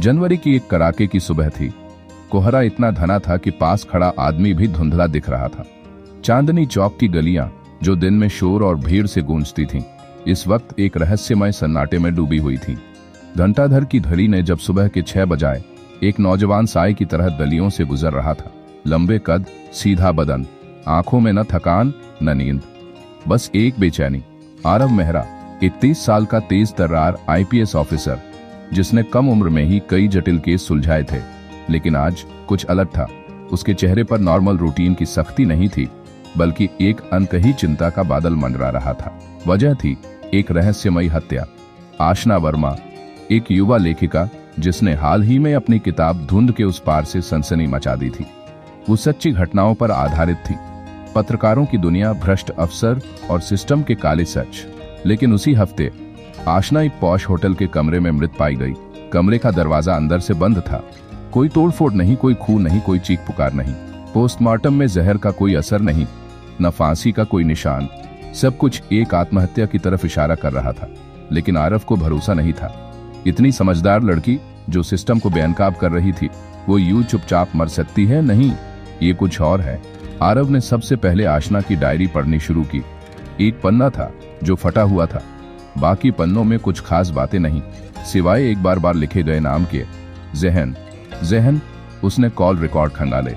जनवरी की एक कड़ाके की सुबह थी। कोहरा इतना घना था कि पास खड़ा आदमी भी धुंधला दिख रहा था। चांदनी चौक की गलियां जो दिन में शोर और भीड़ से गूंजती थीं, इस वक्त एक रहस्यमय सन्नाटे में डूबी हुई थीं। घंटाधर की घड़ी ने जब सुबह के 6 बजाए, एक नौजवान साए की तरह गलियों से गुजर रहा था। लंबे कद, सीधा बदन, आंखों में न थकान न नींद, बस एक बेचैनी। आरव मेहरा, 31 साल का तेज तर्रार आईपीएस ऑफिसर, जिसने कम उम्र में ही कई जटिल केस सुलझाए थे। लेकिन आज कुछ अलग था। उसके चेहरे पर नॉर्मल रूटीन की सख्ती नहीं थी, बल्कि एक अनकही चिंता का बादल मंडरा रहा था। वजह थी एक रहस्यमयी हत्या। आशना वर्मा, एक युवा लेखिका जिसने हाल ही में अपनी किताब धुंध के उस पार से सनसनी मचा दी थी। वो सच्ची घटनाओं पर आधारित थी। पत्रकारों की दुनिया, भ्रष्ट अफसर और सिस्टम के काले सच। लेकिन उसी हफ्ते आशना एक पॉश होटल के कमरे में मृत पाई गई। कमरे का दरवाजा अंदर से बंद था। कोई तोड़फोड़ नहीं, कोई खून नहीं, कोई चीख पुकार नहीं। पोस्टमार्टम में जहर का कोई असर नहीं, न फांसी का कोई निशान। सब कुछ एक आत्महत्या की तरफ इशारा कर रहा था। लेकिन आरव को भरोसा नहीं था। इतनी समझदार लड़की जो सिस्टम को बेनकाब कर रही थी, वो यूं चुपचाप मर सकती है? नहीं, ये कुछ और है। आरव ने सबसे पहले आशना की डायरी पढ़नी शुरू की। एक पन्ना था जो फटा हुआ था। बाकी पन्नों में कुछ खास बातें नहीं, सिवाय एक बार लिखे गए नाम के, जहन। उसने कॉल रिकॉर्ड खंगाले।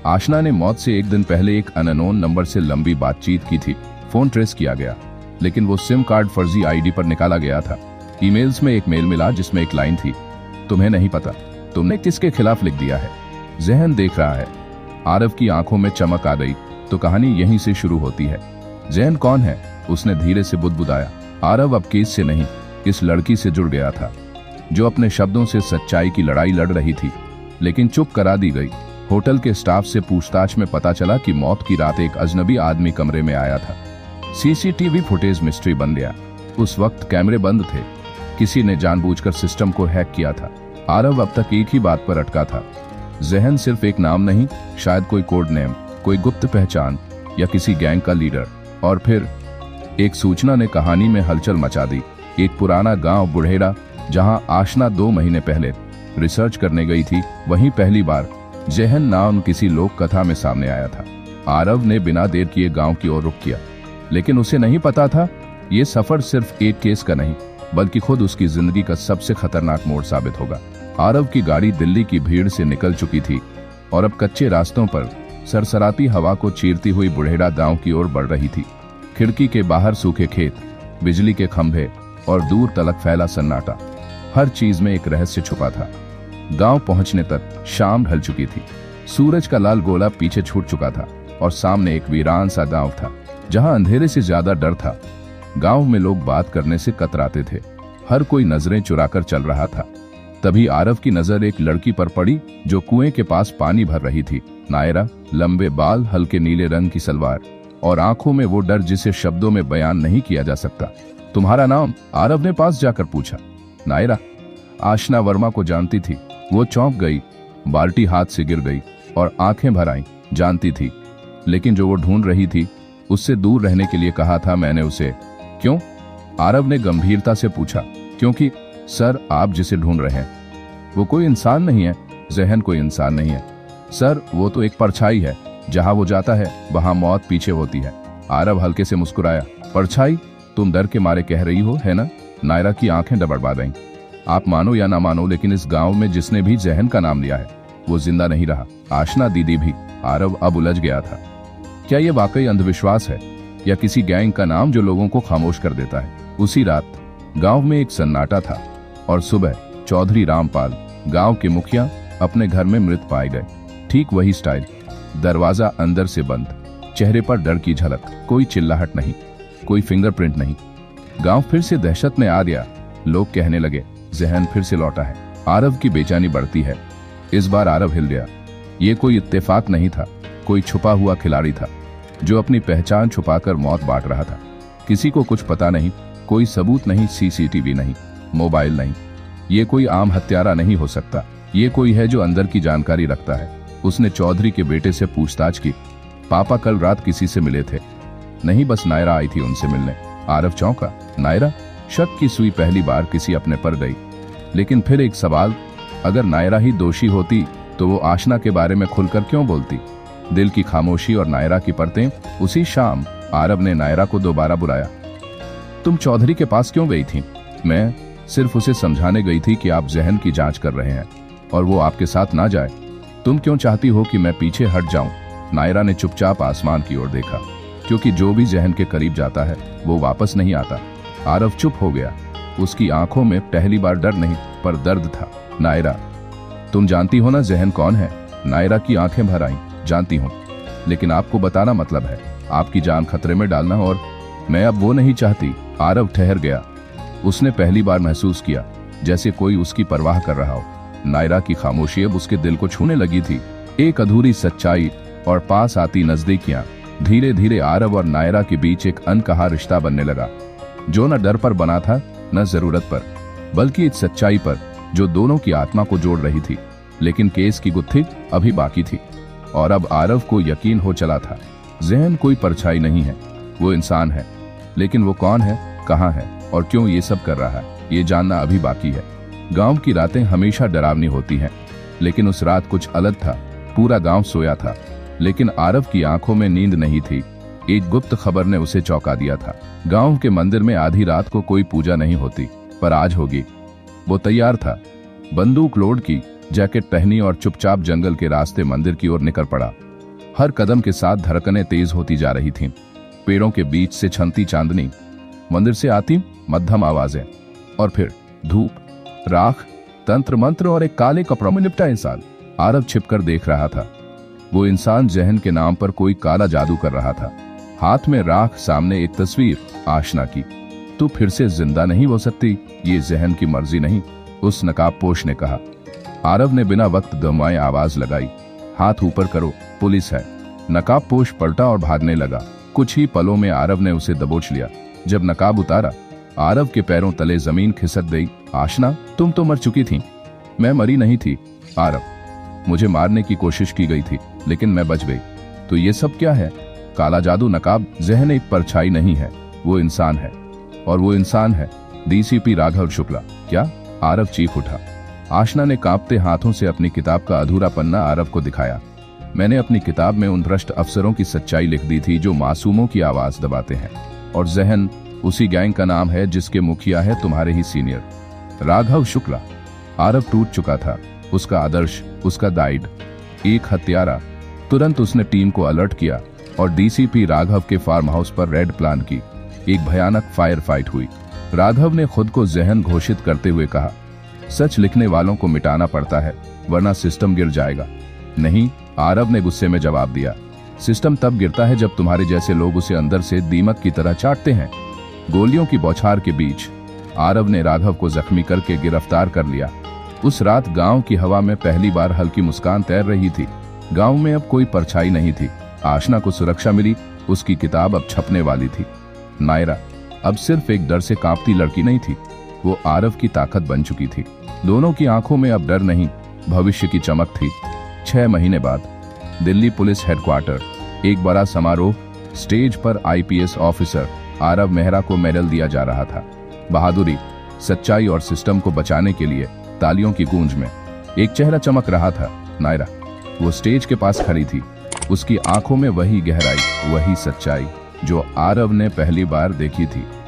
आशना ने मौत से एक दिन पहले एक अननोन नंबर से लंबी बातचीत की थी। फोन ट्रेस किया गया, लेकिन वो सिम कार्ड फर्जी आईडी पर निकाला गया था। ईमेल्स में एक मेल मिला जिसमें एक लाइन थी, तुम्हें नहीं पता तुमने किसके खिलाफ लिख दिया है। जहन देख रहा है। आरव की आंखों में चमक आ गई। तो कहानी यहीं से शुरू होती है। जहन कौन है? उसने धीरे से बुदबुदाया। आरव अब केस से नहीं, इस लड़की से जुड़ गया था, जो अपने शब्दों से सच्चाई की लड़ाई लड़ रही थी, लेकिन चुप करा दी गई। होटल के स्टाफ से पूछताछ में पता चला कि मौत की रात एक अजनबी आदमी कमरे में आया था। सीसीटीवी फुटेज मिस्ट्री बन गया। उस वक्त कैमरे बंद थे। किसी ने जानबूझकर सिस्टम को हैक किया था। आरव अब तक एक ही बात पर अटका था। जहन सिर्फ एक नाम नहीं, शायद कोई कोड नेम, कोई गुप्त पहचान, या किसी गैंग का लीडर। और फिर एक सूचना ने कहानी में हलचल मचा दी। एक पुराना गांव बुढ़ेड़ा, जहां आशना 2 महीने पहले रिसर्च करने गई थी, वहीं पहली बार जहन नाम किसी लोक कथा में सामने आया था। आरव ने बिना देर किए गांव की ओर रुख किया, लेकिन उसे नहीं पता था ये सफर सिर्फ एक केस का नहीं, बल्कि खुद उसकी जिंदगी का सबसे खतरनाक मोड़ साबित होगा। आरव की गाड़ी दिल्ली की भीड़ से निकल चुकी थी और अब कच्चे रास्तों पर सरसराती हवा को चीरती हुई बुढ़ेड़ा गांव की ओर बढ़ रही थी। खिड़की के बाहर सूखे खेत, बिजली के खंभे और दूर तलक फैला सन्नाटा। हर चीज में एक रहस्य छुपा था। गांव पहुंचने तक शाम ढल चुकी थी। सूरज का लाल गोला पीछे छूट चुका था और सामने एक वीरान सा गांव था, जहां अंधेरे से ज्यादा डर था। गांव में लोग बात करने से कतराते थे। हर कोई नजरें चुराकर चल रहा था। तभी आरव की नजर एक लड़की पर पड़ी जो कुएं के पास पानी भर रही थी। नायरा, लंबे बाल, हल्के नीले रंग की सलवार और आंखों में वो डर जिसे शब्दों में बयान नहीं किया जा सकता। तुम्हारा नाम? आरव ने पास जाकर पूछा। नायरा। आशना वर्मा को जानती थी। वो चौंक गई, बाल्टी हाथ से गिर गई और आंखें भर आईं। जानती थी, लेकिन जो वो ढूंढ रही थी उससे दूर रहने के लिए कहा था मैंने उसे। क्यों? आरव ने गंभीरता से पूछा। क्योंकि सर, आप जिसे ढूंढ रहे हैं वो कोई इंसान नहीं है। जहन कोई इंसान नहीं है सर, वो तो एक परछाई है। जहां वो जाता है वहां मौत पीछे होती है। आरव हल्के से मुस्कुराया। परछाई? तुम डर के मारे कह रही हो, है ना? नायरा की आंखें डबडबा गईं। आप मानो या ना मानो, लेकिन इस गांव में जिसने भी जहन का नाम लिया है वो जिंदा नहीं रहा। आशना दीदी भी। आरव अब उलझ गया था। क्या ये वाकई अंधविश्वास है या किसी गैंग का नाम जो लोगों को खामोश कर देता है? उसी रात गांव में एक सन्नाटा था और सुबह चौधरी रामपाल, गांव के मुखिया, अपने घर में मृत पाए गए। ठीक वही स्टाइल, दरवाजा अंदर से बंद, चेहरे पर डर की झलक, कोई चिल्लाहट नहीं, कोई फिंगरप्रिंट नहीं। गांव फिर से दहशत में आ गया। लोग कहने लगे जहन फिर से लौटा है। आरव की बेचैनी बढ़ती है। इस बार आरव हिल गया। ये कोई इत्तेफाक नहीं था, कोई छुपा हुआ खिलाड़ी था जो अपनी पहचान छुपाकर मौत बांट रहा था। किसी को कुछ पता नहीं, कोई सबूत नहीं, सीसीटीवी नहीं, मोबाइल नहीं। ये कोई आम हत्यारा नहीं हो सकता। ये कोई है जो अंदर की जानकारी रखता है। उसने चौधरी के बेटे से पूछताछ की। पापा कल रात किसी से मिले थे? नहीं, बस नायरा आई थी उनसे मिलने। आरव चौंका। नायरा? शक की सुई पहली बार किसी अपने पर गई। लेकिन फिर एक सवाल, अगर नायरा ही दोषी होती तो वो आशना के बारे में खुलकर क्यों बोलती? दिल की खामोशी और नायरा की परतें। उसी शाम आरव ने नायरा को दोबारा बुलाया। तुम चौधरी के पास क्यों गई थी? मैं सिर्फ उसे समझाने गई थी कि आप जहन की जांच कर रहे हैं और वो आपके साथ ना जाए। तुम क्यों चाहती हो कि मैं पीछे हट जाऊं? नायरा ने चुपचाप आसमान की ओर देखा, क्योंकि जो भी जहन के करीब जाता है वो वापस नहीं आता। आरव चुप हो गया। उसकी आंखों में पहली बार डर नहीं पर दर्द था। नायरा, तुम जानती हो ना जहन कौन है? नायरा की आंखें भर आईं। जानती हूं, लेकिन आपको बताना मतलब है आपकी जान खतरे में डालना, और मैं अब वो नहीं चाहती। आरव ठहर गया। उसने पहली बार महसूस किया जैसे कोई उसकी परवाह कर रहा हो। नायरा की खामोशी अब उसके दिल को छूने लगी थी। एक अधूरी सच्चाई और पास आती नजदीकियां। धीरे धीरे आरव और नायरा के बीच एक अनकहा रिश्ता बनने लगा, जो न डर पर बना था न जरूरत पर, बल्कि इस सच्चाई पर जो दोनों की आत्मा को जोड़ रही थी। लेकिन केस की गुत्थी अभी बाकी थी, और अब आरव को यकीन हो चला था जहन कोई परछाई नहीं है, वो इंसान है। लेकिन वो कौन है, कहाँ है और क्यों ये सब कर रहा है, ये जानना अभी बाकी है। गांव की रातें हमेशा डरावनी होती हैं, लेकिन उस रात कुछ अलग था। पूरा गांव सोया था, लेकिन आरव की आंखों में नींद नहीं थी। एक गुप्त खबर ने उसे चौंका दिया था। गांव के मंदिर में आधी रात को कोई पूजा नहीं होती, पर आज होगी। वो तैयार था, बंदूक लोड की, जैकेट पहनी और चुपचाप जंगल के रास्ते मंदिर की ओर निकल पड़ा। हर कदम के साथ धड़कनें तेज होती जा रही थीं। पेड़ों के बीच से छनती चांदनी, मंदिर से आती मध्यम आवाजें, और फिर धूप, राख, तंत्र मंत्र और एक काले कपड़ों में लिपटा इंसान। आरव छिपकर देख रहा था। वो इंसान जहन के नाम पर कोई काला जादू कर रहा था। हाथ में राख, सामने एक तस्वीर, आशना की। तू फिर से जिंदा नहीं हो सकती, ये जहन की मर्जी नहीं, उस नकाबपोश ने कहा। आरव ने बिना वक्त गंवाए आवाज लगाई, हाथ ऊपर करो, पुलिस है। नकाबपोश पलटा और भागने लगा। कुछ ही पलों में आरव ने उसे दबोच लिया। जब नकाब उतारा, आरव के पैरों तले जमीन खिसक गई। आशना, तुम तो मर चुकी थी। मैं मरी नहीं थी आरव, मुझे मारने की कोशिश की गई थी, लेकिन मैं बच गई। तो ये सब क्या है? काला जादू, नकाब, जहन एक परछाई नहीं है, वो इंसान है। और वो इंसान है डीसीपी राघव शुक्ला। क्या? आरव चीख उठा। आशना ने कांपते हाथों से अपनी किताब का अधूरा पन्ना आरव को दिखाया। मैंने अपनी किताब में उन भ्रष्ट अफसरों की सच्चाई लिख दी थी जो मासूमों की आवाज दबाते हैं, और जहन उसी गैंग का नाम है जिसके मुखिया है तुम्हारे ही सीनियर राघव शुक्ला। आरव टूट चुका था। उसका आदर्श, उसका गाइड, एक हत्यारा। तुरंत उसने टीम को अलर्ट किया और डीसीपी राघव के फार्म हाउस पर रेड प्लान की। एक भयानक फायर फाइट हुई। राघव ने खुद को जहन घोषित करते हुए कहा, सच लिखने वालों को मिटाना पड़ता है, वरना सिस्टम गिर जाएगा। नहीं, आरव ने गुस्से में जवाब दिया, सिस्टम तब गिरता है जब तुम्हारे जैसे लोग उसे अंदर से दीमक की तरह चाटते हैं। गोलियों की बौछार के बीच आरव ने राघव को जख्मी करके गिरफ्तार कर लिया। उस रात गांव की हवा में पहली बार हल्की मुस्कान तैर रही थी। गांव में अब कोई परछाई नहीं थी। आशना को सुरक्षा मिली, उसकी किताब अब छपने वाली थी। नायरा अब सिर्फ एक डर से कांपती लड़की नहीं थी, वो आरव की ताकत बन चुकी थी। दोनों की आंखों में अब डर नहीं, भविष्य की चमक थी। 6 महीने बाद दिल्ली पुलिस हेडक्वार्टर, एक बड़ा समारोह। स्टेज पर आईपीएस ऑफिसर आरव मेहरा को मेडल दिया जा रहा था। बहादुरी, सच्चाई और सिस्टम को बचाने के लिए तालियों की गूंज में एक चेहरा चमक रहा था, नायरा। वो स्टेज के पास खड़ी थी, उसकी आंखों में वही गहराई, वही सच्चाई जो आरव ने पहली बार देखी थी।